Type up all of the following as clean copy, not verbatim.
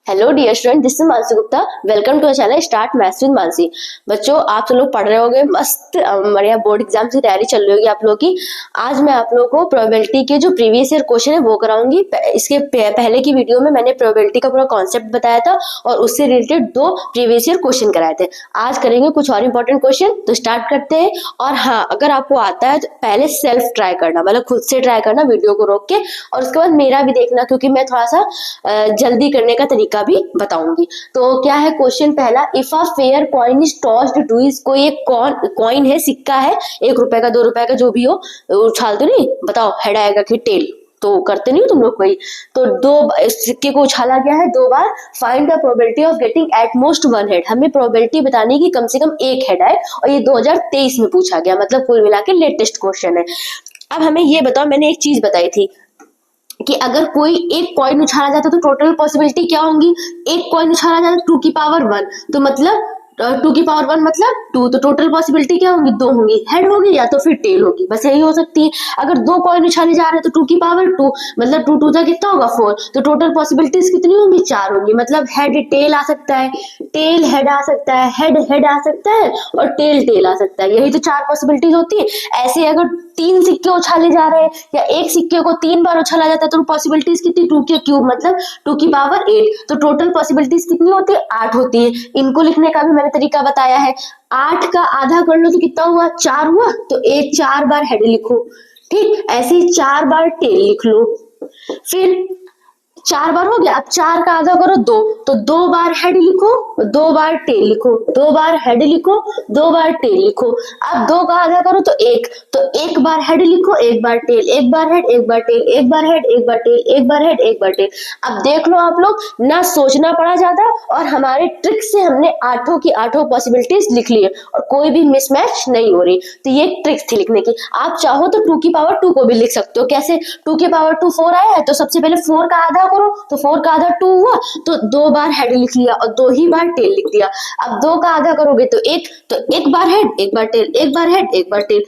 Hello dear student, this is Mansi Gupta. Welcome to channel start maths with Mansi. बच्चों, आप सब लोग पढ़ रहे होंगे, मस्त बढ़िया बोर्ड एग्जाम की तैयारी चल रही होगी आप लोगों की। आज मैं आप लोगों को प्रोबेबिलिटी के जो प्रीवियस ईयर क्वेश्चन है वो कराऊंगी। इसके पहले की वीडियो में मैंने प्रोबेबिलिटी का पूरा कॉन्सेप्ट बताया था और उससे रिलेटेड 2 प्रीवियस ईयर क्वेश्चन कराए थे। आज करेंगे कुछ और इंपॉर्टेंट क्वेश्चन, तो स्टार्ट करते हैं। और हाँ, अगर आपको आता है तो पहले सेल्फ ट्राई करना, मतलब खुद से ट्राई करना वीडियो को रोक के, और उसके बाद मेरा भी देखना, क्योंकि मैं थोड़ा सा जल्दी करने का तरीका भी बताऊंगी। तो क्या है क्वेश्चन पहला, if a fair coin is tossed two is, कोई एक कॉइन है, सिक्का है, 1 रुपए का 2 रुपए का जो भी हो, उछाल दो नहीं, बताओ हेड आएगा कि टेल, तो करते नहीं हो तुम लोग कोई। तो 2 सिक्के को उछाला गया है 2 बार। Find the probability of getting at most 1 head, हमें प्रोबेबिलिटी बतानी कि कम से कम 1 हेड आए, और ये 2023 में पूछा गया, मतलब कुल मिला के लेटेस्ट क्वेश्चन है। अब हमें ये बताओ, मैंने एक चीज बताई थी कि अगर कोई एक कॉइन उछाला जाता तो टोटल पॉसिबिलिटी क्या होंगी। एक कॉइन उछाला जाता 2 की पावर 1, तो मतलब 2 की पावर 1 मतलब 2, तो टोटल पॉसिबिलिटी क्या होंगी, 2 होंगी, हेड होगी या तो फिर टेल होगी, बस यही हो सकती है। अगर 2 कॉइन उछाले जा रहे हैं तो 2 की पावर 2, मतलब 2 2 कितना होगा 4, तो टोटल पॉसिबिलिटीज कितनी होंगी, 4 होंगी। मतलब हेड टेल आ सकता है, टेल हेड आ सकता है, हेड हेड आ सकता है, और टेल टेल आ सकता है। यही तो 4 पॉसिबिलिटीज होती है। ऐसे अगर 3 सिक्के उछाले जा रहे हैं या एक सिक्के को 3 बार उछाला जाता है तो पॉसिबिलिटीज कितनी, 2 के क्यूब मतलब 2 की पावर 8, तो टोटल पॉसिबिलिटीज कितनी होती है, 8 होती है। इनको लिखने का भी मैंने तरीका बताया है। 8 का आधा कर लो तो कितना हुआ, 4 हुआ, तो 4 बार हेड लिखो, ठीक। ऐसे ही 4 बार टेल लिख लो, फिर 4 बार हो गया। अब 4 का आधा करो 2, तो 2 बार हेड लिखो, 2 बार टेल लिखो, 2 बार हेड लिखो, 2 बार टेल लिखो। अब 2 का आधा करो तो 1, तो 1 बार हेड लिखो, 1 बार टेल, 1 बार हेड, 1 बार टेल, 1 बार हेड, 1 बार टेल, 1 बार हेड, 1 बार टेल। अब देख लो आप लोग, ना सोचना पड़ा ज्यादा, और हमारे ट्रिक से हमने 8 की 8 पॉसिबिलिटीज लिख ली है और कोई भी मिसमैच नहीं हो रही। तो ये ट्रिक थी लिखने की। आप चाहो तो 2 की पावर 2 को भी लिख सकते हो। कैसे, 2 की पावर 2 4 आया है, तो सबसे पहले 4 का आधा करो, तो 4 का आधा 2 हुआ, तो 2 बार हेड लिख लिया और 2 ही बार टेल लिख दिया। अब 2 का आधा करोगे तो 1, तो 1 बार हेड, 1 बार टेल, 1 बार हेड, 1 बार टेल,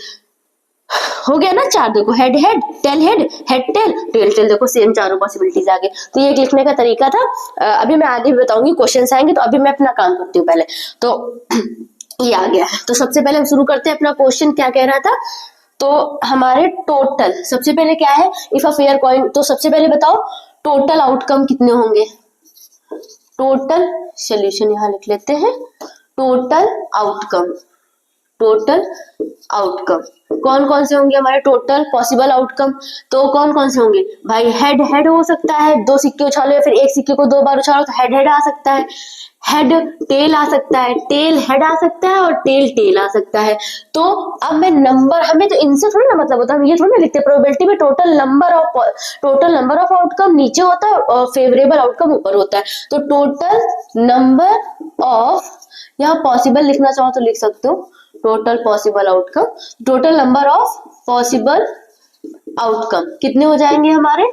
हो गया ना 4। देखो head head, tail head, head tail, tail tail, देखो सेम चारों पॉसिबिलिटीज आ गई। तो ये लिखने का तरीका था। अभी मैं आगे भी बताऊंगी, क्वेश्चन आएंगे, तो अभी मैं अपना काम करती हूँ पहले। तो ये आ गया है, तो सबसे पहले हम शुरू करते हैं। अपना क्वेश्चन क्या कह रहा था, तो हमारे टोटल सबसे पहले क्या है, इफ अ फेयर कॉइन, तो सबसे पहले बताओ टोटल आउटकम कितने होंगे। टोटल सॉल्यूशन यहां लिख लेते हैं, टोटल आउटकम, टोटल आउटकम कौन कौन से होंगे हमारे टोटल पॉसिबल आउटकम। तो कौन कौन से होंगे भाई, हेड हेड हो सकता है, 2 सिक्के उछालो या फिर एक सिक्के को 2 बार उछालो तो हेड हेड आ सकता है, हेड टेल आ सकता है, टेल हेड आ सकता है, और टेल टेल आ सकता है। तो अब मैं नंबर, हमें तो इनसे थोड़ी ना मतलब होता है, हम ये थोड़ी ना लिखते प्रोबेबिलिटी में टोटल नंबर ऑफ आउटकम नीचे होता है और फेवरेबल आउटकम ऊपर होता है। तो टोटल नंबर ऑफ, यहाँ पॉसिबल लिखना चाहो तो लिख सकते हो, total possible outcome, total number of possible outcome कितने हो जाएंगे हमारे,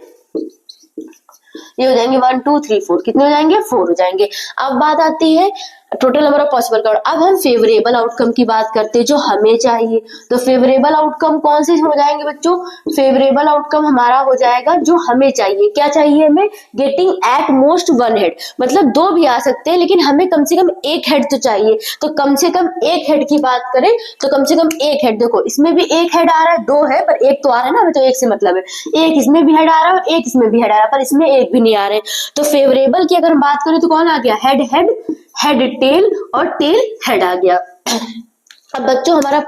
ये हो जाएंगे 1 2 3 4, कितने हो जाएंगे, 4 हो जाएंगे। अब बात आती है टोटल नंबर ऑफ पॉसिबल का। अब हम फेवरेबल आउटकम की बात करते हैं, जो हमें चाहिए। तो फेवरेबल आउटकम कौन से हो जाएंगे बच्चों, फेवरेबल आउटकम हमारा हो जाएगा जो हमें चाहिए। क्या चाहिए हमें, गेटिंग एट मोस्ट 1 हेड, मतलब 2 भी आ सकते हैं लेकिन हमें कम से कम 1 हेड तो चाहिए। तो कम से कम 1 हेड की बात करें तो कम से कम 1 हेड, देखो इसमें भी 1 हेड आ रहा है, 2 है पर 1 तो आ रहा है ना, हमें तो 1 से मतलब है। 1 इसमें भी हेड आ रहा है और 1 इसमें भी हेड आ रहा है, पर इसमें 1 भी नहीं आ रहे। तो फेवरेबल की अगर हम बात करें तो कौन आ गया, हेड हेड, हेड टेल, और टेल हेड आ गया। अब बच्चों हमारा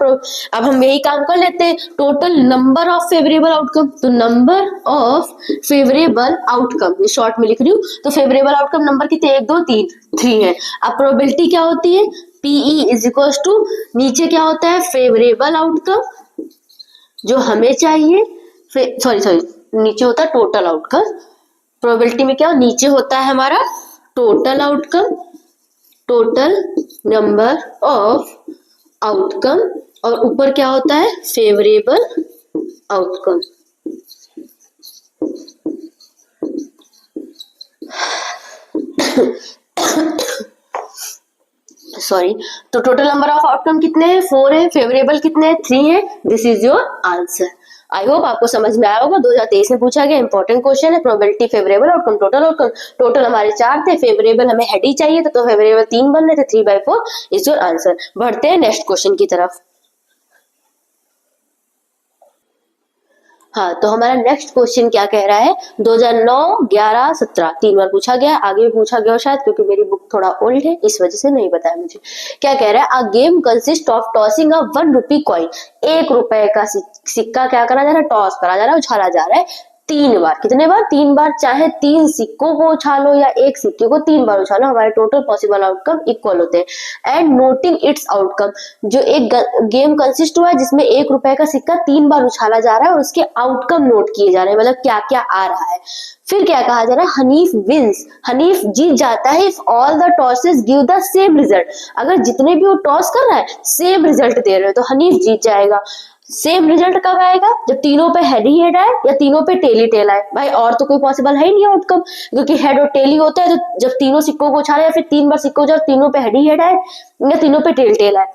अब हम यही काम कर लेते हैं, total number of favourable outcome. तो नंबर ऑफ फेवरेबल आउटकम, ये शॉर्ट में लिख रही हूँ, तो फेवरेबल आउटकम नंबर कितने, 1 2 3 3 है। अब प्रोबेबिलिटी क्या होती है, पीई इज इक्वल टू, नीचे क्या होता है, फेवरेबल आउटकम जो हमें चाहिए, सॉरी नीचे होता है टोटल आउटकम। प्रोबेबिलिटी में क्या नीचे होता है हमारा total outcome, total number of outcome, और ऊपर क्या होता है, फेवरेबल आउटकम। सॉरी, तो टोटल नंबर ऑफ आउटकम कितने हैं, 4 है, फेवरेबल कितने हैं, 3 है। This is your answer. I hope आपको समझ में आया होगा। 2023 में पूछा गया इंपॉर्टेंट क्वेश्चन है। Probability, favourable outcome, total outcome. Total हमारे 4 थे, फेवरेबल हमें हेड ही चाहिए था, तो फेवरेबल 3 बन रहे थे। 3/4 इज योर आंसर। बढ़ते हैं नेक्स्ट क्वेश्चन की तरफ। हाँ, तो हमारा नेक्स्ट क्वेश्चन क्या कह रहा है, 2009, 11, 17 3 बार पूछा गया, आगे भी पूछा गया शायद, क्योंकि मेरी बुक थोड़ा ओल्ड है इस वजह से नहीं बताया मुझे। क्या कह रहा है, a game consist of tossing a 1 rupee coin. 1 रुपए का सिक्का क्या करा जा रहा है, टॉस करा जा रहा है, उछाला जा रहा है 3 बार। कितने बार, 3 बार। चाहे 3 सिक्कों को उछालो या एक सिक्के को 3 बार उछालो, हमारे टोटल पॉसिबल आउटकम इक्वल होते हैं। एंड नोटिंग इट्स आउटकम, जो एक गेम कंसिस्ट हुआ है जिसमें 1 रुपए का सिक्का 3 बार उछाला जा रहा है और उसके आउटकम नोट किए जा रहे हैं, मतलब क्या क्या आ रहा है। फिर क्या कहा जा रहा है, हनीफ विंस, हनीफ जीत जाता है if all the tosses give the same result. अगर जितने भी वो टॉस कर रहा है सेम रिजल्ट दे रहे हैं तो हनीफ जीत जाएगा। सेम रिजल्ट कब आएगा, जब तीनों पे हेड ही हेड आए या तीनों पे टेल ही टेल आए। भाई और तो कोई पॉसिबल है ही नहीं आउटकम, क्योंकि हेड और टेल ही होता है। तो जब तीनों सिक्कों को उछाले या फिर 3 बार सिक्कों जब तीनों पे हेड ही हेड आए या तीनों पे टेल टेल आए।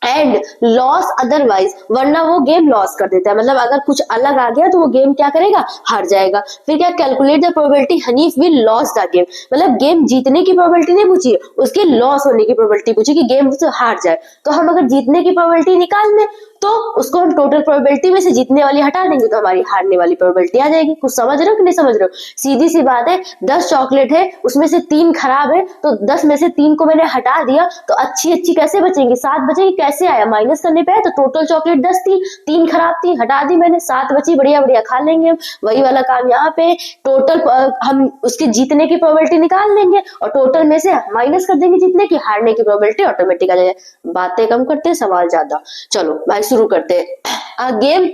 एंड लॉस अदरवाइज, वरना वो गेम लॉस कर देता है, मतलब अगर कुछ अलग आ गया तो वो गेम क्या करेगा, हार जाएगा। फिर क्या, calculate the probability Hanif will loss the game, मतलब गेम जीतने की प्रोबेबिलिटी नहीं पूछी, उसके लॉस होने की प्रोबेबिलिटी पूछी कि गेम से हार जाए। तो हम अगर जीतने की प्रोबेबिलिटी निकाल लें तो उसको हम टोटल प्रोबेबिलिटी में से जीतने वाली हटा देंगे तो हमारी हारने वाली प्रोबेबिलिटी आ जाएगी। कुछ समझ रहे हो कि नहीं समझ रहे हो, सीधी सी बात है। 10 चॉकलेट है, उसमें से 3 खराब है, तो 10 में से 3 को मैंने हटा दिया तो अच्छी कैसे बचेंगी, 7 बचेगी। कैसे आया, माइनस करने पे है, तो टोटल चॉकलेट 10 थी, 3 खराब थी, हटा दी मैंने, 7 बची, बढ़िया बढ़िया खा लेंगे हम। वही वाला काम यहाँ पे, टोटल हम उसके जीतने की प्रोबेबिलिटी निकाल लेंगे और टोटल में से माइनस कर देंगे जीतने की, हारने की प्रोबेबिलिटी ऑटोमेटिक आ जाएगी। बातें कम करते हैं, सवाल ज्यादा। चलो भाई शुरू करते हैं। Game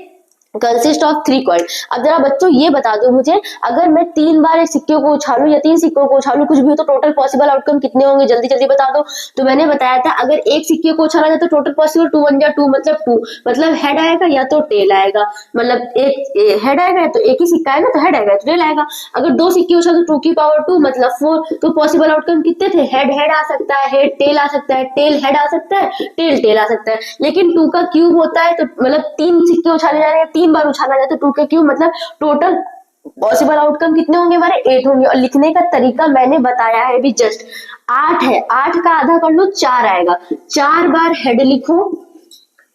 consist of 3 coin. अब जरा बच्चों ये बता दो मुझे, अगर मैं 3 बार एक सिक्के को उछालूं या 3 सिक्कों को उछालूं, कुछ भी हो, तो टोटल पॉसिबल आउटकम कितने होंगे, जल्दी जल्दी बता दो। तो मैंने बताया था अगर एक सिक्के को उछाला जाए तो टोटल पॉसिबल 2 1 2 मतलब 2, मतलब हेड आएगा या तो टेल आएगा, मतलब एक हेड आएगा या तो एक ही सिक्का है ना, तो हेड आएगा तो टेल आएगा। अगर 2 सिक्के उछाले तो 2 की पावर 2 मतलब 4, तो पॉसिबल आउटकम कितने थे, हेड हेड आ सकता है, हेड टेल आ सकता है, टेल हेड आ सकता है, टेल टेल आ सकता है। लेकिन 2 का क्यूब होता है तो मतलब 3 सिक्के उछाले जा रहे हैं, 3 बार उछाला जाए तो 2 का क्यूब मतलब टोटल पॉसिबल आउटकम कितने होंगे हमारे, 8 होंगे। और लिखने का तरीका मैंने बताया है भी, जस्ट 8 है, 8 का आधा कर लो 4 आएगा। 4 बार हेड लिखो,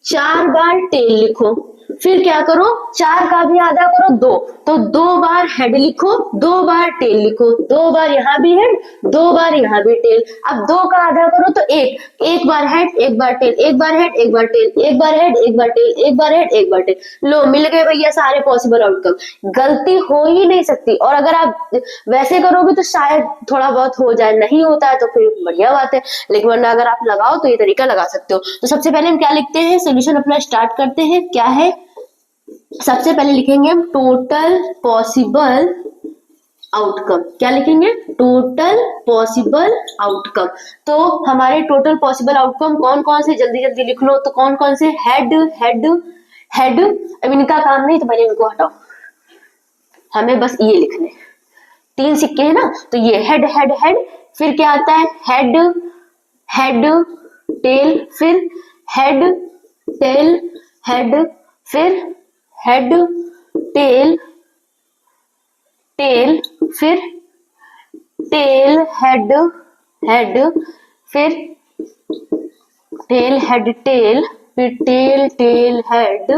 4 बार टेल लिखो, फिर क्या करो, 4 का भी आधा करो 2, तो 2 बार हेड लिखो, 2 बार टेल लिखो, 2 बार यहाँ भी हेड, 2 बार यहाँ भी टेल। अब 2 का आधा करो तो 1 बार हेड, 1 बार टेल, 1 बार हेड, 1 बार टेल, 1 बार हेड, 1 बार टेल, 1 बार हेड, 1 बार टेल। लो मिल गए भैया सारे पॉसिबल आउटकम, गलती हो ही नहीं सकती। और अगर आप वैसे करोगे तो शायद थोड़ा बहुत हो जाए, नहीं होता है तो फिर बढ़िया बात है, लेकिन वरना अगर आप लगाओ तो ये तरीका लगा सकते हो। तो सबसे पहले हम क्या लिखते हैं, सोल्यूशन अपना स्टार्ट करते हैं। क्या है, सबसे पहले लिखेंगे हम टोटल पॉसिबल आउटकम। क्या लिखेंगे, टोटल पॉसिबल आउटकम। तो हमारे टोटल पॉसिबल आउटकम कौन कौन से, जल्दी जल्दी लिख लो। तो कौन कौन से, हेड हेड हेड, अब इनका काम नहीं तो पहले इनको हटाओ, हमें बस ये लिखने, 3 सिक्के है ना, तो ये हेड हेड हेड, फिर क्या आता है, हेड हेड टेल, फिर हेड टेल हेड, फिर हेड टेल टेल, फिर टेल हेड हेड, फिर टेल हेड टेल, फिर टेल टेल हेड,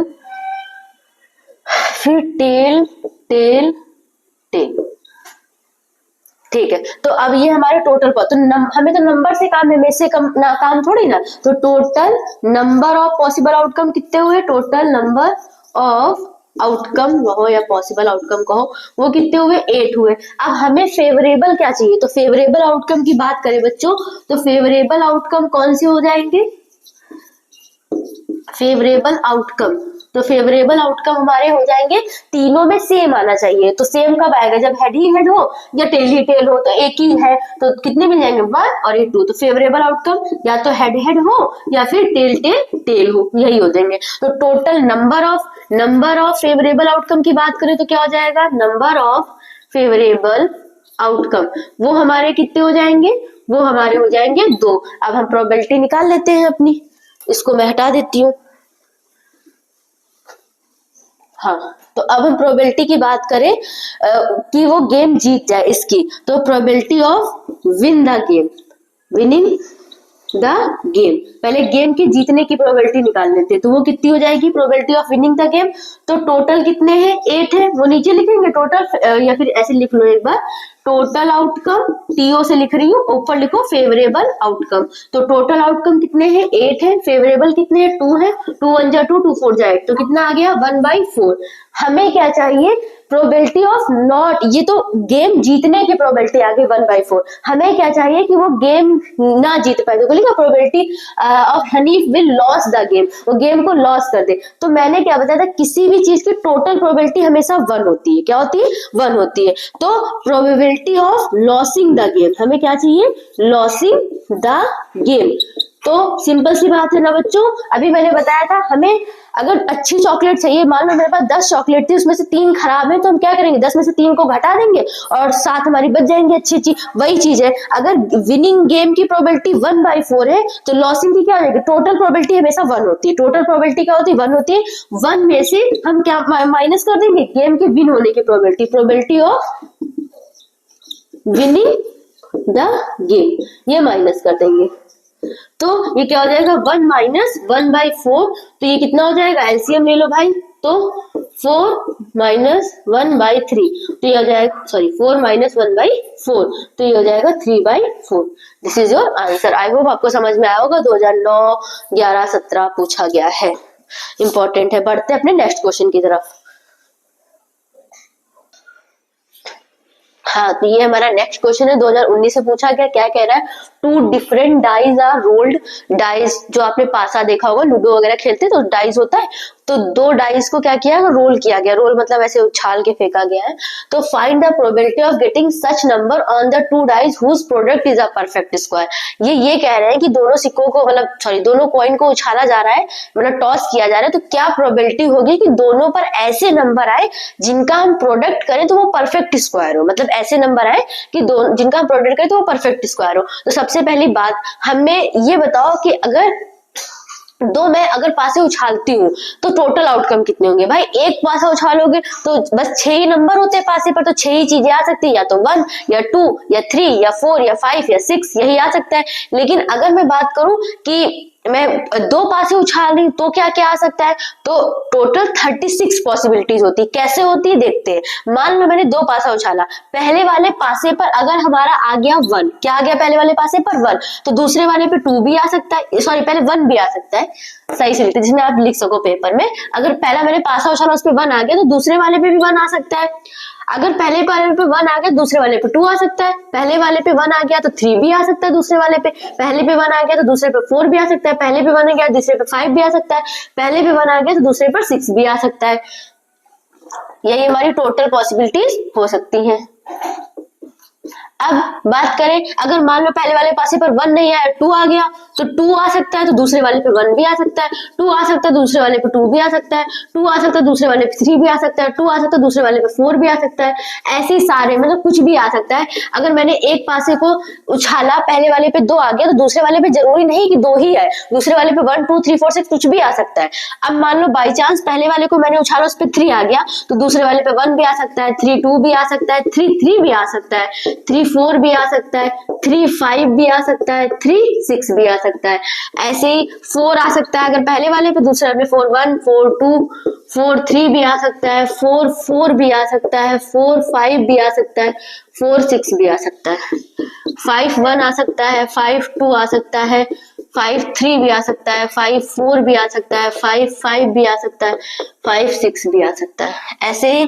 फिर टेल टेल टेल। ठीक है, तो अब ये हमारे टोटल पर, तो हमें तो नंबर से काम है, में से कम ना काम थोड़ी ना। तो total number of possible outcome कितने हुए, टोटल नंबर ऑफ आउटकम कहो या पॉसिबल आउटकम कहो, वो कितने हुए, 8 हुए। अब हमें फेवरेबल क्या चाहिए, तो फेवरेबल आउटकम की बात करें बच्चों, तो फेवरेबल आउटकम कौन से हो जाएंगे, फेवरेबल आउटकम, तो फेवरेबल आउटकम हमारे हो जाएंगे, तीनों में सेम आना चाहिए। तो सेम कब आएगा, जब हेड ही हेड हो या टेल ही टेल हो, तो एक ही है तो कितने मिल जाएंगे, 1 और 2। तो फेवरेबल आउटकम या तो हेड हेड हो या फिर टेल टेल टेल हो, यही हो जाएंगे। तो total number of favourable outcome की बात करें तो क्या हो जाएगा, नंबर ऑफ फेवरेबल आउटकम, वो हमारे कितने हो जाएंगे, वो हमारे हो जाएंगे 2। अब हम प्रोबेबिलिटी निकाल लेते हैं अपनी, इसको मैं हटा देती हूँ। हाँ, तो अब हम प्रोबेबिलिटी की बात करें कि वो गेम जीत जाए इसकी, तो probability of win the game, winning the game, पहले गेम के जीतने की प्रोबेबिलिटी निकाल लेते हैं। तो वो कितनी हो जाएगी probability of winning the game? तो टोटल कितने हैं? 8 है, वो नीचे लिखेंगे टोटल, या फिर ऐसे लिख लो एक बार, टोटल आउटकम, टीओ से लिख रही हूँ, ऊपर लिखो फेवरेबल आउटकम। तो टोटल आउटकम कितने हैं? 8 है, फेवरेबल कितने हैं? 2 है, 2 1 जा 2, 2 4 जा 8, तो कितना आ गया? 1/4। हमें क्या चाहिए? प्रोबेबिलिटी ऑफ नॉट, ये तो गेम जीतने की प्रोबेबिलिटी आ गई 1/4। हमें क्या चाहिए कि वो गेम ना जीत पाए, तो लिखा probability of Hanif will loss the game, वो गेम को लॉस कर दे। तो मैंने क्या बताया था, किसी भी चीज की टोटल प्रोबेबिलिटी हमेशा 1 होती है। क्या होती है? 1 होती है। तो probability of losing the game, हमें क्या चाहिए? Losing the game. तो सिंपल सी बात है ना बच्चों, अभी मैंने बताया था हमें अगर अच्छी चॉकलेट चाहिए, मान लो मेरे पास 10 चॉकलेट थी, उसमें से 3 खराब है, तो हम क्या करेंगे? 10 में से 3 को घटा देंगे और 7 हमारी बच जाएंगे अच्छी अच्छी। वही चीज है, अगर विनिंग गेम की प्रोबेबिलिटी 1/4 है, तो लॉसिंग की क्या हो जाएगी? टोटल प्रोबेबिलिटी हमेशा 1 होती है। टोटल प्रोबेबिलिटी क्या होती है? 1 होती है। 1 में से हम क्या माइनस कर देंगे? गेम के विन होने की probability, probability of winning the game, ये माइनस कर देंगे। तो ये क्या हो जाएगा? 1 माइनस 1/4, तो ये कितना हो जाएगा? एलसीएम ले लो भाई, तो 4 माइनस 1/3, तो ये हो जाएगा, सॉरी 4 माइनस 1/4, तो ये हो जाएगा 3/4। This is your answer. I hope आपको समझ में आया होगा। 2009, 11, 17 पूछा गया है, इंपॉर्टेंट है। बढ़ते अपने नेक्स्ट क्वेश्चन की तरफ। हाँ, तो ये हमारा नेक्स्ट क्वेश्चन है, 2019 से पूछा गया। क्या कह रहा है? 2 different dice are rolled. Dice जो आपने पासा देखा होगा, लूडो वगैरह खेलते तो डाइज होता है, तो 2 डाइज को क्या किया? रोल किया गया। रोल मतलब ऐसे उछाल के फेंका गया है। तो find the probability of getting such number on the 2 dice whose product is a perfect square. ये कह रहे हैं कि दोनों सिक्कों को, मतलब सॉरी, दोनों कॉइन को उछाला जा रहा है, मतलब टॉस किया जा रहा है, तो क्या प्रोबेबिलिटी होगी कि दोनों पर ऐसे नंबर आए जिनका हम प्रोडक्ट करें तो वो परफेक्ट स्क्वायर हो, मतलब ऐसे नंबर आए कि जिनका हम प्रोडक्ट करें तो वो परफेक्ट स्क्वायर हो। तो सबसे पहली बात, हमें ये बताओ कि अगर मैं अगर पासे उछालती हूँ तो टोटल आउटकम कितने होंगे? भाई एक पासा उछालोगे तो बस 6 ही नंबर होते हैं पासे पर, तो 6 ही चीजें आ सकती है, या तो 1 या 2 या 3 या 4 या 5 या 6, यही आ सकता है। लेकिन अगर मैं बात करूं कि मैं 2 पासे उछाल रही हूँ तो क्या क्या आ सकता है? तो टोटल 36 पॉसिबिलिटीज होती है। कैसे होती है देखते हैं। मान लो मैंने 2 पासा उछाला, पहले वाले पासे पर अगर हमारा आ गया 1, क्या आ गया पहले वाले पासे पर? 1, तो दूसरे वाले पे 2 भी आ सकता है, सॉरी पहले 1 भी आ सकता है, सही से लिखते जिसमें आप लिख सको पेपर में। अगर पहला मैंने पासा उछाला उस पर 1 आ गया, तो दूसरे वाले पे भी 1 आ सकता है। अगर पहले वाले पे 1 आ गया, दूसरे वाले पे 2 आ सकता है। पहले वाले पे 1 आ गया तो 3 भी आ सकता है दूसरे वाले पे। पहले पे 1 आ गया तो दूसरे पे 4 भी आ सकता है। पहले पे 1 आ गया दूसरे पे 5 भी आ सकता है। पहले पे 1 आ गया तो दूसरे पर 6 भी आ सकता है। यही हमारी टोटल पॉसिबिलिटीज हो सकती हैं। अब बात करें, अगर मान लो पहले वाले पासे पर 1 नहीं आया, 2 आ गया, तो 2 आ सकता है, तो दूसरे वाले पे 1 भी आ सकता है। 2 आ सकता है, दूसरे वाले पे 2 भी आ सकता है। 2 आ सकता है, दूसरे वाले पे 3 भी आ सकता है। 2 आ सकता है, दूसरे वाले पे 4 भी आ सकता है। ऐसे सारे, मतलब कुछ भी आ सकता है। अगर मैंने एक पासे को उछाला, पहले वाले पे 2 आ गया, तो दूसरे वाले पे जरूरी नहीं कि 2 ही है, दूसरे वाले पे 1 2 3 4 6 कुछ भी आ सकता है। अब मान लो बाई चांस पहले वाले को मैंने उछाला, उस पर 3 आ गया, तो दूसरे वाले पे 1 भी आ सकता है, 3 2 भी आ सकता है, 3 3 भी आ सकता है, 3 4 भी आ सकता है, 3 5 भी आ सकता है, 3 6 भी आ सकता है। ऐसे ही 4 आ सकता है, अगर पहले वाले पे दूसरे वाले 4 1 4 2 4 3 भी आ सकता है, 4 4 भी आ सकता है, 4 5 भी आ सकता है, 4 6 भी आ सकता है, 5 1 आ सकता है, 5 2 आ सकता है, 5 3 भी आ सकता है, 5 4 भी आ सकता है, 5 5 भी आ सकता है, 5 6 भी आ सकता है। ऐसे ही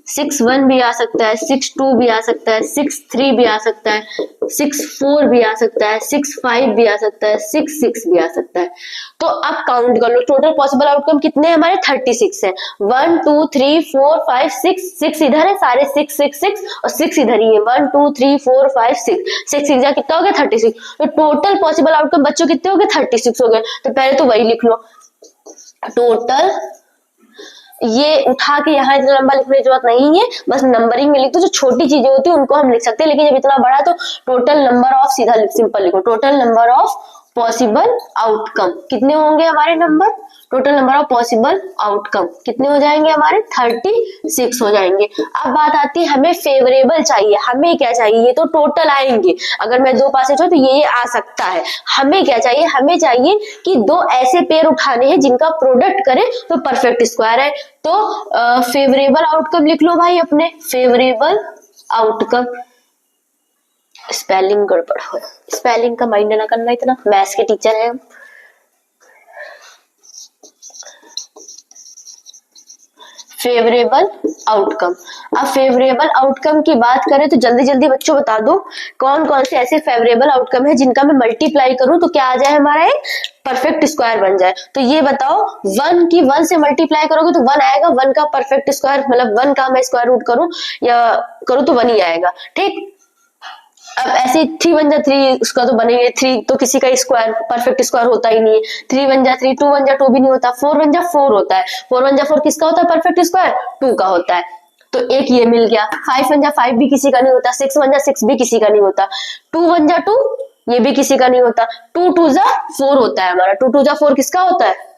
6 1 भी आ सकता है, 6 2 भी आ सकता है, 6 3 भी आ सकता है, 6 4 भी आ सकता है, 6 5 भी आ सकता है, 6 6 भी आ सकता है। तो अब काउंट कर लो, टोटल पॉसिबल आउटकम कितने हैं हमारे? 36 है। 1 2 3 4 5 6 6 इधर है, सारे 6 6 6 और 6 इधर ही है। 1 2 3 4 5 6 6 6 कितना हो गया? 36। तो टोटल पॉसिबल आउटकम बच्चों कितने हो गए? 36 हो गए। तो पहले तो वही लिख लो, टोटल, ये उठा के यहाँ इतना लंबा लिखने की जरूरत नहीं है, बस नंबरिंग में लिख दो। जो छोटी चीजें होती है उनको हम लिख सकते हैं, लेकिन जब इतना बड़ा तो टोटल नंबर ऑफ सीधा सिंपल लिखो, total number of possible outcome कितने होंगे हमारे number, total number of possible outcome कितने हो जाएंगे हमारे 36 हो जाएंगे। अब बात आती है हमें फेवरेबल चाहिए, हमें क्या चाहिए, ये तो टोटल आएंगे, अगर मैं 2 पासेज हो तो ये आ सकता है। हमें क्या चाहिए, हमें चाहिए कि 2 ऐसे पेयर उठाने हैं जिनका प्रोडक्ट करें तो परफेक्ट स्क्वायर है। तो फेवरेबल आउटकम लिख लो भाई अपने, फेवरेबल आउटकम, स्पेलिंग गड़बड़ हो, स्पेलिंग का माइंड ना करना, इतना मैथ्स के टीचर है हम। फेवरेबल आउटकम, अब फेवरेबल आउटकम की बात करें तो जल्दी जल्दी बच्चों बता दो कौन कौन से ऐसे फेवरेबल आउटकम है जिनका मैं मल्टीप्लाई करूं तो क्या आ जाए हमारा एक परफेक्ट स्क्वायर बन जाए। तो ये बताओ, 1 की 1 से मल्टीप्लाई करोगे तो 1 आएगा, 1 का परफेक्ट स्क्वायर, मतलब 1 का मैं स्क्वायर रूट करूं या करूं तो 1 ही आएगा, ठीक। अब ऐसे 3 1 जा 3 उसका तो बनेंगे, 3 तो किसी का स्क्वायर परफेक्ट स्क्वायर होता ही नहीं है, 3 1 जा 3, 2 1 जा 2 भी नहीं होता, 4 1 जा 4 होता है, 4 1 जा 4 किसका होता है परफेक्ट स्क्वायर, 2 का होता है, तो एक ये मिल गया। 5 1 जा 5 भी किसी का नहीं होता, 6 1 जा 6 भी किसी का नहीं होता, 2 1 जा 2 ये भी किसी का नहीं होता, 2 2 जा 4 होता है हमारा, 2 2 जा 4 किसका होता है,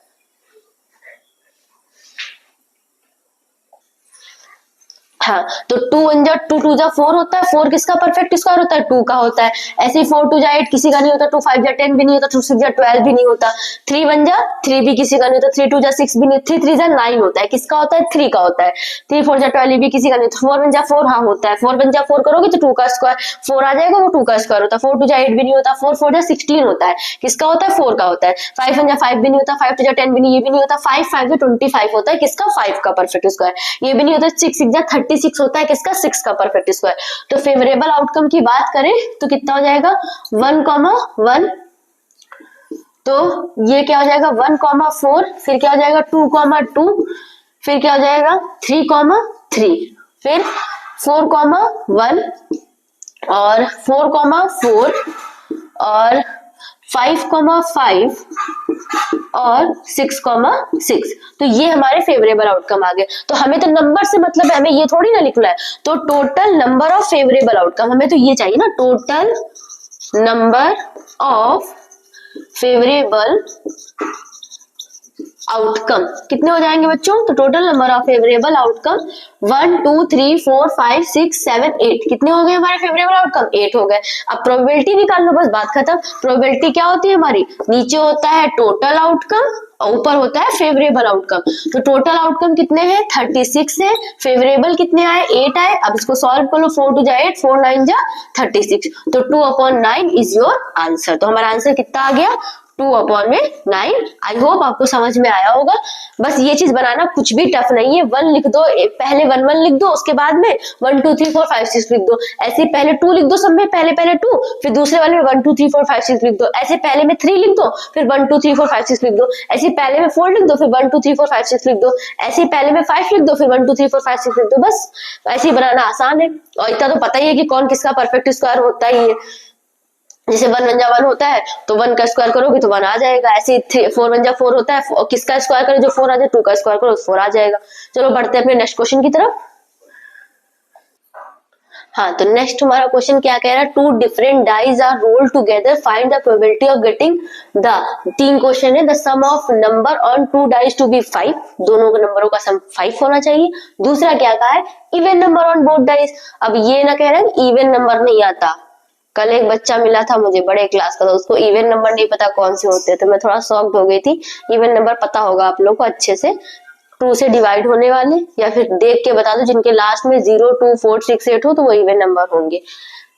हाँ, तो 2 1 जा 2 2 जा 4 होता है, 4 किसका परफेक्ट स्क्वायर होता है, 2 का होता है। ऐसे ही 4 2 जा 8 किसी का नहीं होता, 2 5 जा 10 भी नहीं होता, 2 6 जा 12 भी नहीं होता, 3 1 जा 3 भी किसी का नहीं होता, 3 2 जा 6 भी नहीं, 3 3 जा 9 होता है, किसका होता है 3 का होता है, 3 4 जा 12 भी किसी का नहीं होता, 4 1 जा 4 हाँ होता है, 4 1 जा 4 करोगे तो 2 का स्क्वायर 4 आ जाएगा, वो 2 का स्क्वायर होता है, 4 2 जा 8 भी नहीं होता, 4 4 जा 16 होता है, किसका होता है 4 का होता है, 5 1 जा 5 भी नहीं होता, 5 2 जा 10 भी नहीं, ये भी नहीं होता, 5 5 जा 25 होता है, किसका 5 का परफेक्ट स्क्वायर, ये भी नहीं होता, 6 6 जा 36 होता है, किसका 6 का परफेक्ट स्क्वायर। तो फेवरेबल आउटकम की बात करें तो कितना हो जाएगा 1 1, तो ये क्या हो जाएगा 1 4, फिर क्या हो जाएगा 2 2, फिर क्या हो जाएगा 3 3, फिर 4 1 और 4 4 और 5 5 और 6 6, तो ये हमारे फेवरेबल आउटकम आ गए। तो हमें तो नंबर से मतलब है, हमें ये थोड़ी ना लिखना है, तो total number of favourable outcome हमें तो ये चाहिए ना, total number of favourable outcome कितने हो जाएंगे बच्चों, तो total number of favourable outcome 1 2 3 4 5 6 7 8, कितने हो गए हमारे फेवरेबल आउटकम 8 हो गए। अब प्रोबेबिलिटी निकाल लो, बस बात खत्म। प्रोबेबिलिटी क्या होती है हमारी, नीचे होता है टोटल आउटकम और ऊपर होता है फेवरेबल आउटकम। तो टोटल आउटकम कितने हैं 36 है, फेवरेबल कितने आए 8 आए। अब इसको सॉल्व कर लो, 4 2 जा 8, 4 9 जा 36, तो 2/9 इज योर आंसर। तो हमारा आंसर कितना आ गया 2/9। आई होप आपको समझ में आया होगा। बस ये चीज बनाना कुछ भी टफ नहीं है, 1 लिख दो, पहले 1 1 लिख दो, उसके बाद में 1 2 3 4 5 6 लिख दो, ऐसे पहले 2 लिख दो सब में, पहले 2, फिर दूसरे वाले में 1 2 3 4 5 6 लिख दो, ऐसे पहले में 3 लिख दो, फिर 1 2 3 4 5 6 लिख दो, ऐसे पहले में 4 लिख दो, फिर 1 2 3 4 5 6 लिख दो, ऐसे पहले में 5 लिख दो, फिर 1 2 3 4 5 6 लिख दो। बस ऐसे ही बनाना आसान है, और इतना तो पता ही है कि कौन किसका परफेक्ट स्क्वायर होता ही है। जैसे 1 1 जा 1 होता है तो 1 का स्क्वायर करोगे तो 1 आ जाएगा, ऐसे 4 1 जा 4 होता है, किसका स्क्वायर करो जो 4 आ जाए, 2 का स्क्वायर करो 4 आ जाएगा। चलो बढ़ते हैं अपने नेक्स्ट क्वेश्चन की तरफ। हाँ, तो नेक्स्ट हमारा क्वेश्चन क्या कह रहा है, 2 different dice are rolled together, find the probability of getting the, 3 question है, the sum of number on 2 dice to be 5, दोनों के नंबरों का सम 5 होना चाहिए। दूसरा क्या कहा है, even number on both dice. अब ये ना कह रहे हैं इवन नंबर नहीं आता, कल एक बच्चा मिला था मुझे बड़े क्लास का, तो उसको इवन नंबर नहीं पता कौन से होते, तो मैं थोड़ा शॉक्ड हो गई थी। इवन नंबर पता होगा आप लोग को अच्छे से, 2 से डिवाइड होने वाले, या फिर देख के बता दो जिनके लास्ट में 0 2 4 6 8 हो तो वो इवन नंबर होंगे।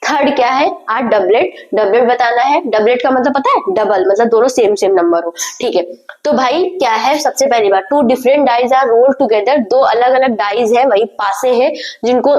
थर्ड क्या है, डबलेट, डबलेट बताना है। डबलेट का मतलब पता है, डबल, मतलब दोनों सेम सेम नंबर हो, ठीक है। तो भाई क्या है, सबसे पहली बात 2 different dice are rolled together, 2 अलग अलग डाइज है, वही पासे हैं जिनको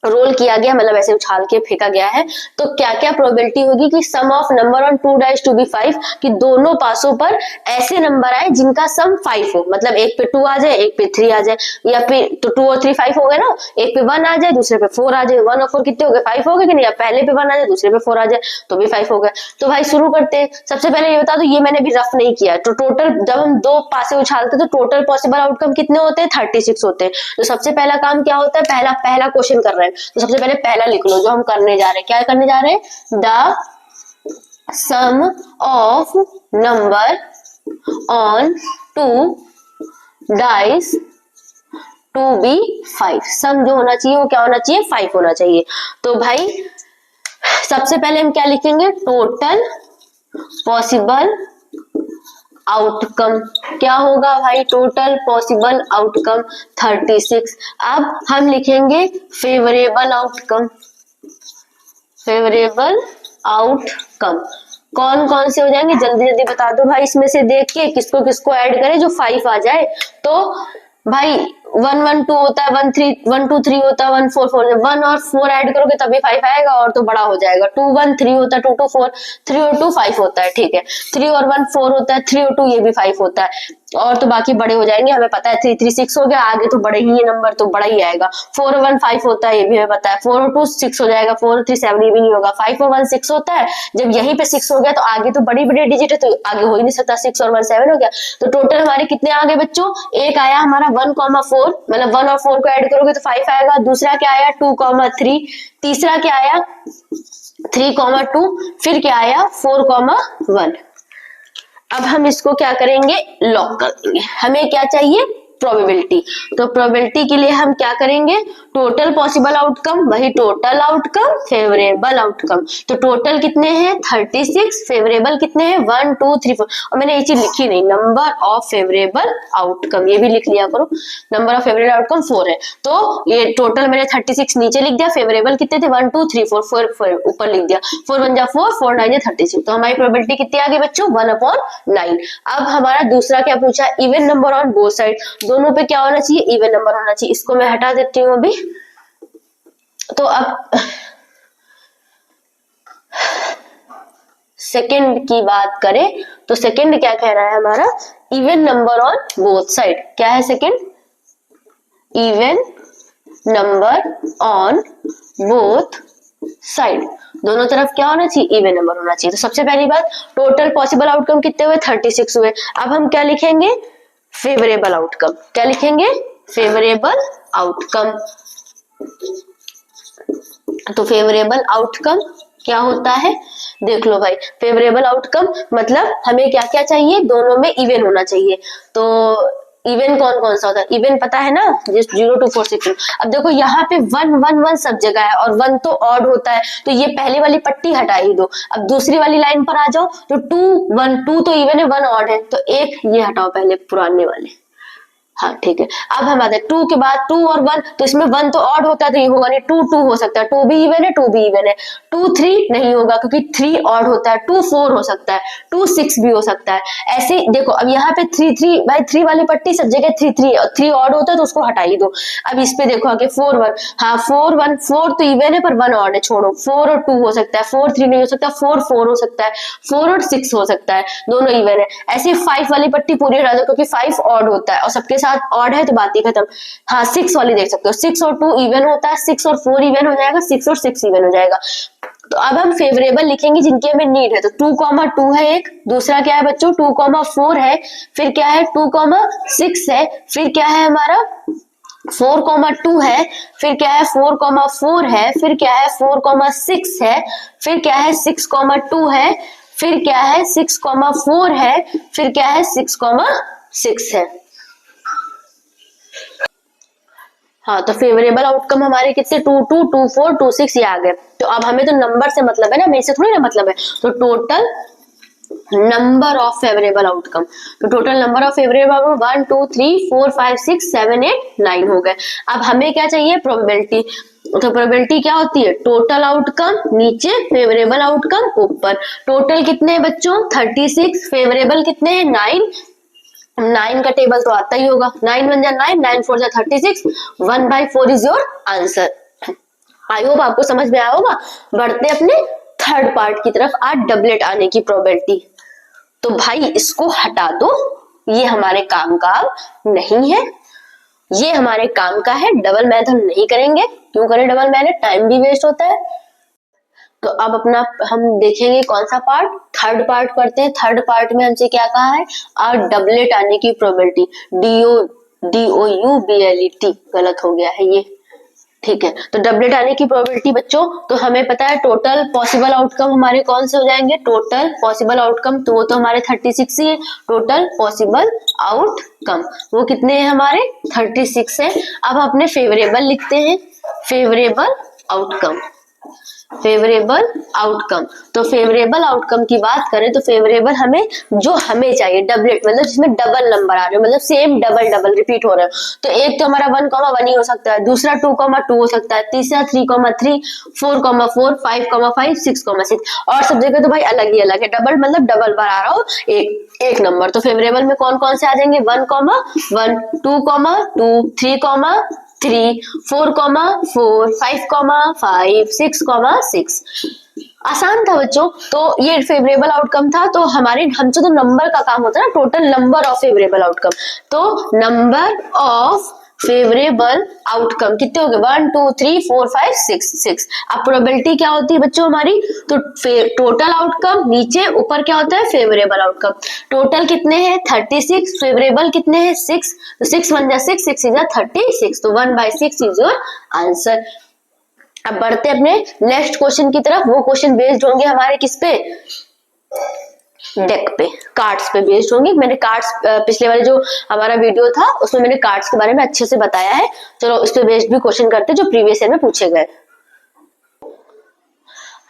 रोल किया गया, मतलब ऐसे उछाल के फेंका गया है। तो क्या क्या प्रोबेबिलिटी होगी कि sum of number on 2 dice to be 5, कि दोनों पासों पर ऐसे नंबर आए जिनका सम 5 हो, मतलब एक पे 2 आ जाए, एक पे 3 आ जाए, या फिर तो 2 और 3 5 हो गए ना, एक पे 1 आ जाए, दूसरे पे 4 आ जाए, 1 और 4 कितने हो गए 5 हो गए कि नहीं, या पहले पे 1 आ जाए, दूसरे पे 4 आ जाए तो भी 5 हो गए। तो भाई शुरू करते हैं। सबसे पहले ये बता दो, ये मैंने भी रफ नहीं किया, तो टोटल जब हम 2 पासे उछालते हैं तो टोटल पॉसिबल आउटकम कितने होते हैं 36 होते हैं। तो सबसे पहला काम क्या होता है, पहला क्वेश्चन कर रहे हैं तो सबसे पहले पहला लिख लो जो हम करने जा रहे हैं। क्या करने जा रहे हैं, the sum of number on 2 dice to be 5। Sum जो होना चाहिए वो क्या होना चाहिए, 5 होना चाहिए। तो भाई सबसे पहले हम क्या लिखेंगे, टोटल पॉसिबल आउटकम। क्या होगा भाई, टोटल पॉसिबल आउटकम 36। अब हम लिखेंगे फेवरेबल आउटकम। फेवरेबल आउटकम कौन कौन से हो जाएंगे, जल्दी जल्दी बता दो भाई, इसमें से देख के किसको किसको ऐड करें जो 5 आ जाए। तो भाई 1 1 2 होता है, 1 3 1 2 3 होता है, 1 4 4, 1 और 4 ऐड करोगे तभी 5 आएगा और तो बड़ा हो जाएगा। 2 1 3 होता है, 2 2 4, 3 और 2 5 होता है, ठीक है। 3 और 1 4 होता है, 3 और 2 ये भी 5 होता है, और तो बाकी बड़े हो जाएंगे, हमें पता है। 3 3 6 हो गया, आगे तो बड़े ही है नंबर, तो बड़ा ही आएगा। 4 और 1 5 होता है, ये भी हमें पता है। 4 और 2 6 हो जाएगा, 4 और 3 7, ये भी नहीं होगा। 5 और 1 6 होता है, जब यहीं पे 6 हो गया तो आगे तो बड़ी बड़ी डिजिट है, तो आगे हो ही नहीं सकता। 6 और 1 7 हो गया। तो टोटल हमारे कितने आ गए बच्चों, एक आया हमारा 1 4, मतलब 1 और 4 को ऐड करोगे तो 5 आएगा। दूसरा क्या आया 2 3, तीसरा क्या आया 3 2, फिर क्या आया 4 1। अब हम इसको क्या करेंगे, लॉक कर देंगे। हमें क्या चाहिए, प्रोबेबिलिटी। तो प्रोबेबिलिटी के लिए हम क्या करेंगे, टोटल पॉसिबल आउटकम, वही टोटल आउटकम, फेवरेबल आउटकम। तो टोटल कितने हैं 36, फेवरेबल कितने हैं 1 2 3 4। और मैंने ये चीज लिखी नहीं, नंबर ऑफ फेवरेबल आउटकम, ये भी लिख लिया करो। नंबर ऑफ फेवरेबल आउटकम 4 है, तो ये टोटल मैंने 36 नीचे लिख दिया। फेवरेबल कितने थे 1 2 3 4, 4 ऊपर लिख दिया। 4 1 जा 4, 4 9 जा 36। तो हमारी प्रोबेबिलिटी कितनी आ गई बच्चों, 1/9। अब हमारा दूसरा क्या पूछा, even number on both side. दोनों पे क्या होना चाहिए, इवन नंबर होना चाहिए। इसको मैं हटा देती हूँ अभी। तो अब सेकंड की बात करें तो सेकंड क्या कह रहा है हमारा, even number on both side. क्या है second, even number on both side, दोनों तरफ क्या होना चाहिए, इवन नंबर होना चाहिए। तो सबसे पहली बात, टोटल पॉसिबल आउटकम कितने हुए 36 हुए। अब हम क्या लिखेंगे, फेवरेबल आउटकम। क्या लिखेंगे, फेवरेबल आउटकम। तो फेवरेबल आउटकम क्या होता है, देख लो भाई। फेवरेबल आउटकम मतलब हमें क्या क्या चाहिए, दोनों में इवन होना चाहिए। तो इवन कौन कौन सा होता है, इवन पता है ना, जिस 0 2 4 6। अब देखो यहाँ पे 1 1 1 सब जगह है, और 1 तो ऑड होता है, तो ये पहले वाली पट्टी हटा ही दो। अब दूसरी वाली लाइन पर आ जाओ, तो 2 1 2 तो इवन है, 1 ऑड है, तो एक ये हटाओ पहले पुराने वाले। हाँ ठीक है। अब हम आते हैं 2 के बाद 2 और 1, तो इसमें 1 तो ऑड होता है, तो ये होगा नहीं। 2 2 हो सकता है, 2 भी इवन है, 2 भी इवन है। 2 3 नहीं होगा क्योंकि 3 ऑड होता है। 2 4 हो सकता है, 2 6 भी हो सकता है। ऐसे देखो, अब यहाँ पे 3 3, भाई 3 वाली पट्टी सब जगह 3 3 और 3 ऑड होता है, तो उसको हटा ही दो। अब इस पे देखो आगे 4 1, हाँ 4 1, 4 तो इवन है पर 1 ऑड है, छोड़ो। 4 और 2 हो सकता है, 4 3 नहीं हो सकता, 4 4 हो सकता है, 4 और 6 हो सकता है, दोनों इवन है। ऐसे 5 वाली पट्टी पूरी हटा दो क्योंकि 5 ऑड होता है और सबके साथ ऑड है, तो बात ही खत्म। हाँ 6 वाली देख सकते हो, 6 और 2 इवन होता है, 6 और 4 इवन हो जाएगा, 6 और 6 इवन हो जाएगा। तो अब हम फेवरेबल लिखेंगे जिनकी हमें नीड है। तो 2 2 है एक, दूसरा क्या है बच्चों 2 4 है, फिर क्या है 2 6 है, फिर क्या है हमारा 4 2 है, फिर क्या है 4 4 है, फिर क्या है 4 6 है, फिर क्या है 6 2 है, फिर क्या है 6 4 है, फिर क्या है 6 6 है। हाँ तो फेवरेबल आउटकम हमारे कितने 2 2 2 4 2 6 ये आ गए। तो अब हमें तो नंबर से मतलब है ना, मेरे से थोड़ी ना मतलब है। तो total number of favourable outcome, तो total number of favourable outcome 1 2 3 4 5 6 7 8 9 हो गए। अब हमें क्या चाहिए, प्रोबेबिलिटी। तो प्रोबेबिलिटी क्या होती है, टोटल आउटकम नीचे, फेवरेबल आउटकम ऊपर। टोटल कितने हैं बच्चों 36, फेवरेबल कितने हैं 9। 9 का टेबल तो आता ही होगा, 9 1 जा 9, 9 4 जा 36, 1/4 is your answer. I hope आपको समझ में आया होगा। बढ़ते अपने थर्ड पार्ट की तरफ, आज डबलेट आने की प्रोबेबिलिटी। तो भाई इसको हटा दो, ये हमारे काम का नहीं है, ये हमारे काम का है। डबल मैथ हम नहीं करेंगे, क्यों करें डबल मैथ, टाइम भी वेस्ट होता है। तो अब अपना हम देखेंगे कौन सा पार्ट, थर्ड पार्ट करते हैं। थर्ड पार्ट में हमसे क्या कहा है, और डबलेट आने की प्रोबेबिलिटी, DOUBLET, गलत हो गया है ये, ठीक है, तो डबलेट आने की प्रोबेबिलिटी बच्चों, तो हमें पता है टोटल पॉसिबल आउटकम हमारे कौन से हो जाएंगे, टोटल पॉसिबल आउटकम, तो वो तो हमारे 36 ही है, टोटल पॉसिबल आउटकम वो कितने हैं हमारे 36 है। अब अपने फेवरेबल लिखते हैं, फेवरेबल आउटकम, फेवरेबल आउटकम, तो फेवरेबल आउटकम की बात करें तो फेवरेबल हमें जो हमें चाहिए डबलेट, मतलब जिसमें डबल नंबर आ रहे हो, मतलब सेम डबल डबल रिपीट हो रहा है, तो एक तो हमारा 1,1 ही हो सकता है, दूसरा 2,2 हो सकता है, तीसरा 3,3, 4,4, 5,5, 6,6, और सब जगह तो भाई अलग ही अलग है, डबल मतलब डबल बार आ रहा हो एक नंबर। तो फेवरेबल में कौन कौन से आ जाएंगे, 1,1, 2,2, 3,3, 4,4, 5,5, 6,6। आसान था बच्चों, तो ये फेवरेबल आउटकम था। तो हमारे हमसे तो नंबर का काम होता है ना, total number of favourable outcome, तो नंबर ऑफ फेवरेबल आउटकम कितने हो गए, 1 2 3 4 5 6। अब प्रोबेबिलिटी क्या होती है बच्चों हमारी, तो टोटल आउटकम नीचे, ऊपर क्या होता है फेवरेबल आउटकम। टोटल कितने हैं 36, फेवरेबल कितने हैं 6, तो 6 1 जा 6, 6 जा 36, तो 1/6 इज योर आंसर। अब बढ़ते अपने नेक्स्ट क्वेश्चन की तरफ, वो क्वेश्चन बेस्ड होंगे हमारे किस पे, डेक पे, कार्ड्स पे बेस्ड होंगे। मैंने कार्ड्स पिछले वाले जो हमारा वीडियो था उसमें मैंने कार्ड्स के बारे में अच्छे से बताया है, चलो इस पे बेस्ड भी क्वेश्चन करते हैं जो प्रीवियस ईयर में पूछे गए।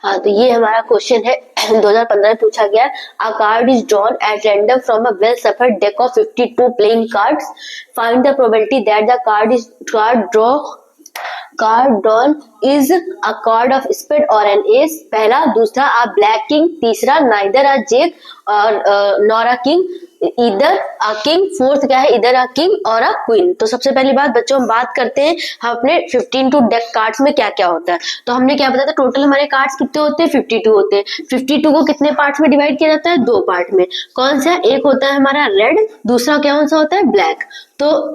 हाँ, तो ये हमारा क्वेश्चन है 2015 में पूछा गया, a card is drawn at random from a well shuffled deck of 52 playing cards, find the probability that the card drawn is a card of spade or an ace, पहला, दूसरा अ ब्लैक किंग, तीसरा neither a jack or nor a king, इधर a king, fourth क्या है, इधर a king और a queen. तो सबसे पहली बात बच्चों हम बात करते हैं हम अपने 52 डेक कार्ड्स में क्या क्या होता है। तो हमने क्या बताया था, टोटल हमारे कार्ड्स कितने होते हैं 52 होते हैं। 52 को कितने पार्ट्स में डिवाइड किया जाता है, 2 पार्ट में। कौन सा, एक होता है हमारा रेड, दूसरा कौन सा होता है ब्लैक। तो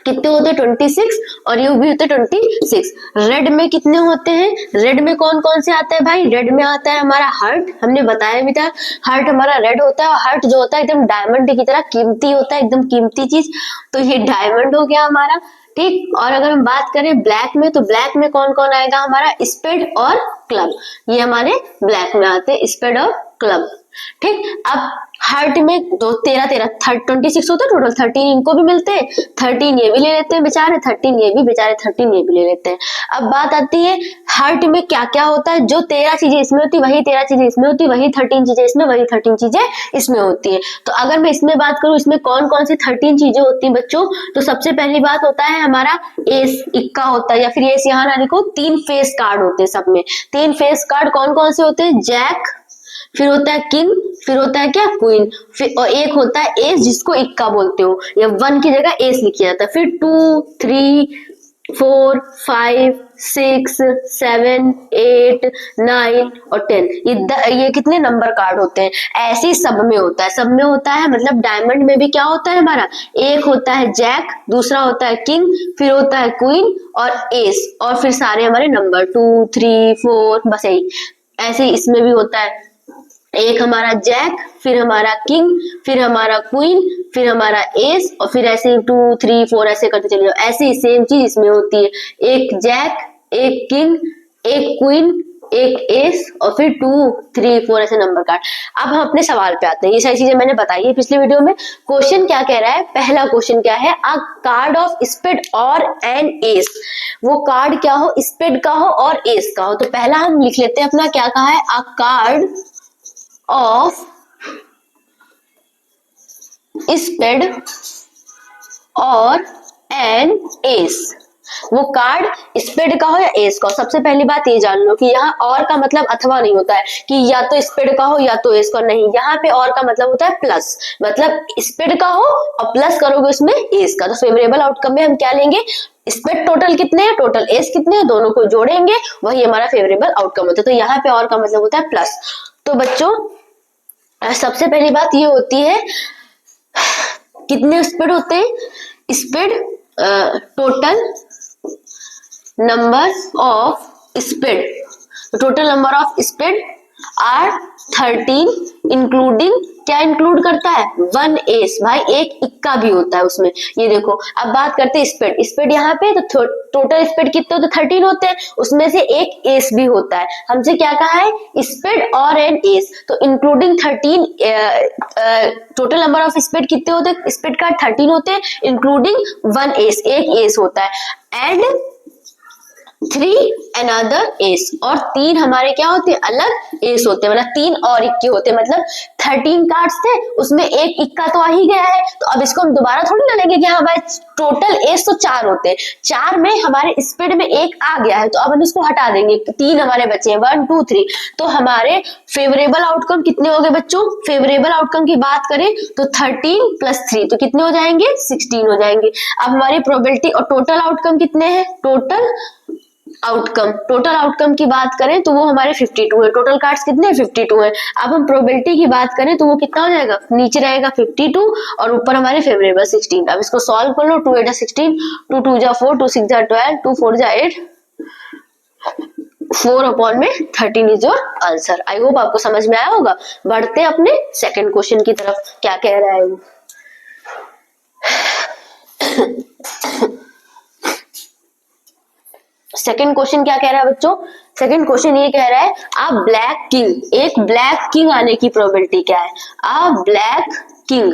कितने होते हैं 26, और ये भी होते हैं 26। रेड में कितने होते हैं, रेड में कौन कौन से आते हैं भाई, रेड में आता है हमारा हार्ट, हमने बताया भी था हार्ट हमारा रेड होता है, और हार्ट जो होता है एकदम डायमंड की तरह कीमती होता है, एकदम कीमती चीज, तो ये डायमंड हो गया हमारा, ठीक। और अगर हम बात करें ब्लैक में, तो ब्लैक में कौन कौन आएगा हमारा, स्पेड और क्लब, ये हमारे ब्लैक में आते हैं, स्पेड और क्लब, ठीक। अब हार्ट में 26 होता है टोटल, 13 इनको भी मिलते हैं, 13 ये भी ले लेते हैं बेचारे, 13 ये भी बेचारे, 13 ये भी ले लेते हैं। अब बात आती है हार्ट में क्या क्या होता है, जो 13 चीजें इसमें होती, वही 13 चीजें इसमें होती, वही 13 चीजें इसमें, वही 13 चीजें इसमें होती है। तो अगर मैं इसमें बात करूं, इसमें कौन कौन सी 13 चीजें होती है बच्चों, तो सबसे पहली बात होता है हमारा एस, इक्का होता है, या फिर एस यहाँ ना लिखो, 3 फेस कार्ड होते हैं सब में। 3 फेस कार्ड कौन कौन से होते हैं, जैक, फिर होता है किंग, फिर होता है क्या क्वीन, फिर और एक होता है एस जिसको इक्का बोलते हो, या 1 की जगह एस लिखा जाता है, फिर 2 3 4 5 6 7 8 9 और 10, ये कितने नंबर कार्ड होते हैं। ऐसे ही सब में होता है, सब में होता है, मतलब डायमंड में भी क्या होता है हमारा, एक होता है जैक, दूसरा होता है किंग, फिर होता है क्वीन और एस, और फिर सारे हमारे नंबर 2 3 4, बस यही। ऐसे ही इसमें भी होता है, एक हमारा जैक, फिर हमारा किंग, फिर हमारा क्वीन, फिर हमारा एस, और फिर ऐसे 2 3 4 ऐसे करते चले जाओ। ऐसे ही सेम चीज इसमें होती है, एक जैक, एक किंग, एक क्वीन, एक एस, और फिर 2 3 4 ऐसे नंबर कार्ड। अब हम अपने सवाल पे आते हैं, ये सारी चीजें मैंने बताई है पिछले वीडियो में। क्वेश्चन क्या कह रहा है, पहला क्वेश्चन क्या है, अ card of spade or an S, वो कार्ड क्या हो, स्पेड का हो और एस का हो। तो पहला हम लिख लेते हैं अपना, क्या कहा है, अ card of spade or an S, वो कार्ड स्पेड का हो या एस का हो। सबसे पहली बात ये जान लो कि यहाँ और का मतलब अथवा नहीं होता है कि या तो स्पेड का हो या तो एस का, नहीं, यहाँ पे और का मतलब होता है प्लस, मतलब स्पेड का हो और प्लस करोगे उसमें एस का। तो फेवरेबल आउटकम में हम क्या लेंगे, स्पेड टोटल कितने हैं, टोटल एस कितने हैं, दोनों को जोड़ेंगे, वही हमारा फेवरेबल आउटकम होता है। तो यहाँ पे और का मतलब होता है प्लस। तो बच्चों सबसे पहली बात ये होती है, कितने स्पीड होते हैं, spades total number of spades, total number of spades are 13 including, क्या इंक्लूड करता है, 1 एस, भाई एक इक्का भी होता है उसमें। ये देखो, अब बात करते हैं स्पीड। स्पीड यहाँ पे तो टोटल स्पीड कितने होते हैं, 13 होते हैं, उसमें से एक एस भी होता है। हमसे क्या कहा है, स्पीड और एन एस, तो including 13, total number of speed कितने होते हैं, स्पीड का 13 होते हैं, इंक्लूडिंग 1 एस, एक एस होता है, एंड 3 अनदर एस, और 3 हमारे क्या होते हैं, अलग एस होते हैं, मतलब 3 और इक्के होते हैं, मतलब 13 कार्ड्स थे, उसमें एक इक्का तो आ ही गया है। तो अब इसको हम दोबारा थोड़ी ना लेंगे कि हाँ भाई टोटल एस तो 4 होते हैं, 4 में हमारे स्पीड में एक आ गया है, तो अब हम इसको हटा देंगे, 3 हमारे बचे हैं, 1 2 3। तो हमारे फेवरेबल आउटकम कितने हो गए बच्चों, फेवरेबल आउटकम की बात करें तो 13 + 3 तो कितने हो जाएंगे, 16 हो जाएंगे। अब हमारी प्रोबेबिलिटी और टोटल आउटकम कितने हैं, टोटल आउटकम की बात करें तो वो हमारे 52 है, टोटल कार्ड्स कितने हैं, 52 है। अब हम प्रोबेबिलिटी की बात करें तो वो कितना हो जाएगा, नीचे रहेगा 52 और ऊपर हमारे फेवरेबल 16। अब इसको सॉल्व कर लो, 2 8 16, 2 2 4, 2 6 12, 2 4 8, 4/13 is your answer. I hope आपको समझ में आया होगा। बढ़ते अपने सेकंड क्वेश्चन की तरफ, क्या कह रहा है वो। सेकंड क्वेश्चन क्या कह रहा है बच्चों, सेकंड क्वेश्चन ये कह रहा है अ ब्लैक किंग, एक ब्लैक किंग आने की प्रोबेबिलिटी क्या है, अ ब्लैक किंग।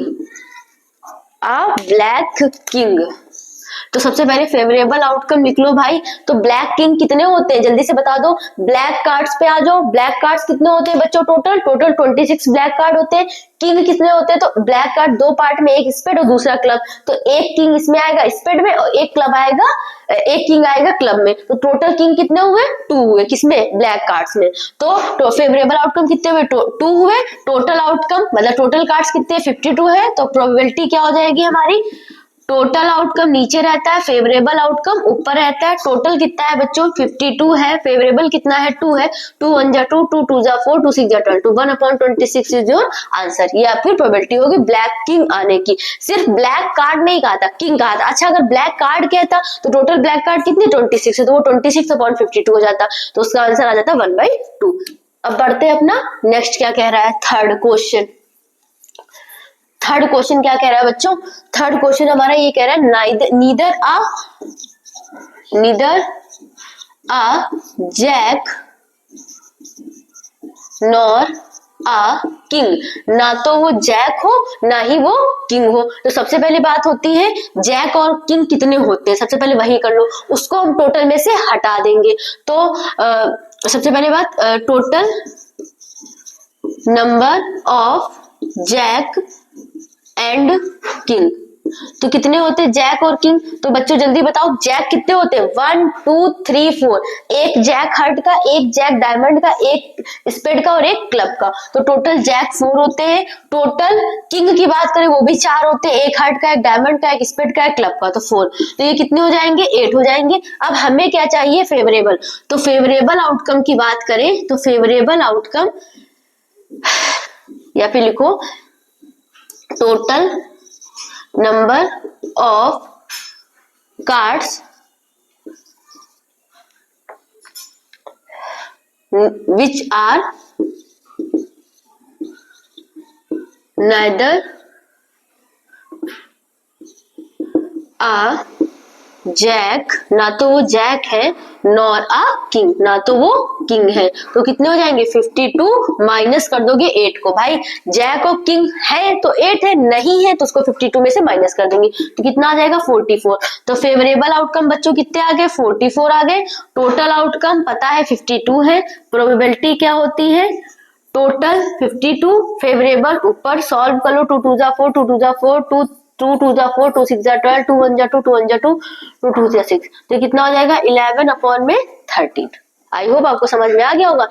तो सबसे पहले फेवरेबल आउटकम लिख लो भाई। तो ब्लैक किंग कितने होते हैं, जल्दी से बता दो, ब्लैक कार्ड्स पे आ जाओ। ब्लैक कार्ड्स कितने होते हैं बच्चों, टोटल 26 ब्लैक कार्ड होते हैं। किंग कितने होते हैं, तो ब्लैक कार्ड 2 पार्ट में, एक स्पेड और दूसरा क्लब, तो एक किंग इसमें आएगा स्पेड में और एक क्लब आएगा, एक किंग आएगा क्लब में। तो टोटल किंग कितने हुए, 2 हुए, किसमें, ब्लैक कार्ड्स में। तो फेवरेबल आउटकम कितने हुए, 2 हुए। टोटल आउटकम मतलब टोटल कार्ड्स कितने, 52 है, तो प्रोबेबिलिटी क्या हो जाएगी हमारी, टोटल आउटकम नीचे रहता है, फेवरेबल आउटकम ऊपर रहता है। टोटल कितना है बच्चों, 52 है, फेवरेबल कितना है, 2 है, 2 1 जा 2, 2 2 जा 4, 2 6 जा 12, 1/26 इज योर आंसर। ये आपकी प्रोबेबिलिटी होगी ब्लैक किंग आने की। सिर्फ ब्लैक कार्ड नहीं कहा था, किंग कहा था। अच्छा अगर ब्लैक कार्ड कहता तो टोटल ब्लैक कार्ड कितने, 26 है, तो वो 26/52 हो जाता, तो उसका आंसर आ जाता 1/2। अब बढ़ते हैं अपना नेक्स्ट, क्या कह रहा है, थर्ड क्वेश्चन। थर्ड क्वेश्चन क्या कह रहा है बच्चों, थर्ड क्वेश्चन हमारा ये कह रहा है neither a jack nor a king, ना तो वो जैक हो ना ही वो किंग हो। तो सबसे पहली बात होती है जैक और किंग कितने होते हैं, सबसे पहले वही कर लो, उसको हम टोटल में से हटा देंगे। तो सबसे पहली बात, total number of jack and king, तो कितने होते हैं जैक और किंग। तो बच्चों जल्दी बताओ, जैक कितने होते हैं, 1 2 3 4, एक जैक हार्ट का, एक जैक डायमंड का, एक स्पेड का और एक क्लब का, तो टोटल जैक 4 होते हैं। टोटल किंग की बात करें वो भी 4 होते हैं, एक हार्ट का, एक डायमंड का, एक स्पेड का, एक क्लब का, तो 4। तो ये कितने हो जाएंगे, 8 हो जाएंगे। अब हमें क्या चाहिए, फेवरेबल। तो फेवरेबल आउटकम की बात करें तो फेवरेबल आउटकम, या फिर लिखो total number of cards which are neither a jack, ना तो वो जैक है, नॉर आ किंग, ना तो वो किंग है। तो कितने हो जाएंगे, 52 माइनस कर दोगे 8 को, भाई जैक और किंग है तो 8 है, नहीं है तो उसको 52 में से माइनस कर देंगे, तो कितना आ जाएगा 44। तो फेवरेबल आउटकम बच्चों कितने आ गए, 44 आ गए। टोटल आउटकम पता है 52 है। प्रोबेबिलिटी क्या होती है, टोटल 52, फेवरेबल ऊपर सॉल्व कर लो, 2 2 जा 4, 2 2 जा 4, 2 2 2 जा 4, 2 6 जा 12, 2 1 जा 2, 2 1 जा 2, 2 2 जा 6, तो कितना हो जाएगा 11/13। आई होप आपको समझ में आ गया होगा।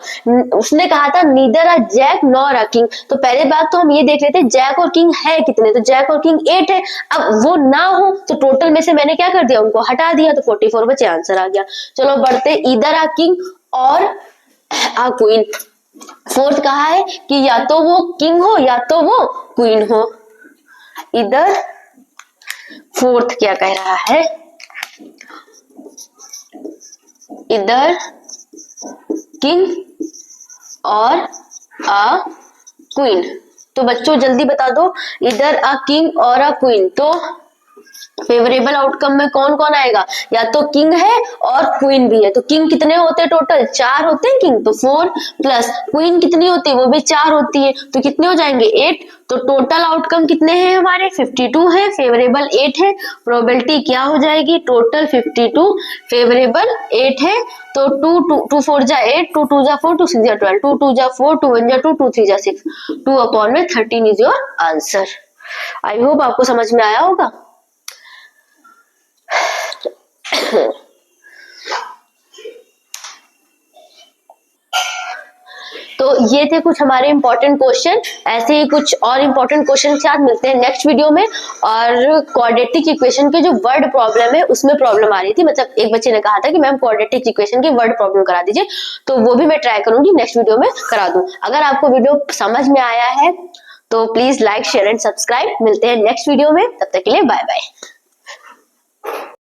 उसने कहा था neither a jack nor a king, तो पहले बात तो हम ये देख लेते हैं जैक और किंग है कितने, तो जैक और किंग 8 है। अब वो ना हो तो टोटल में से मैंने क्या कर दिया, उनको हटा दिया, तो 44 बचे, आंसर आ गया। चलो बढ़ते, ईदर अ किंग और अ क्वीन। फोर्थ कहा है कि या तो वो किंग हो या तो वो क्वीन हो। इधर फोर्थ क्या कह रहा है, इधर किंग और अ क्वीन। तो बच्चों जल्दी बता दो, इधर अ किंग और अ क्वीन, तो फेवरेबल आउटकम में कौन कौन आएगा? या तो किंग है और क्वीन भी है। तो किंग कितने होते हैं टोटल? 4 होते हैं किंग, तो 4 प्लस क्वीन कितनी होती है? वो भी 4 होती है, तो कितने हो जाएंगे? 8। तो टोटल आउटकम कितने हैं हमारे? 52 है, फेवरेबल 8 है, प्रोबेबिलिटी क्या हो जाएगी? टोटल 52, फेवरेबल 8 है, तो 2 4 जा 8, 2 2 जा 4, 2 6 जा 12, 2 2 जा 4, 2 1 जा 2, 2 3 जा 6, 2 अपॉन में 13 is your answer. I hope आपको समझ में आया होगा। तो ये थे कुछ हमारे इंपॉर्टेंट क्वेश्चन। ऐसे ही कुछ और इंपॉर्टेंट क्वेश्चन के साथ मिलते हैं नेक्स्ट वीडियो में। और क्वाड्रेटिक इक्वेशन के जो वर्ड प्रॉब्लम है उसमें प्रॉब्लम आ रही थी, मतलब एक बच्चे ने कहा था कि मैम क्वाड्रेटिक इक्वेशन की वर्ड प्रॉब्लम करा दीजिए, तो वो भी मैं ट्राई करूंगी नेक्स्ट वीडियो में करा दूं। अगर आपको वीडियो समझ में आया है तो please like share and subscribe. मिलते हैं नेक्स्ट वीडियो में, तब तक के लिए बाय बाय।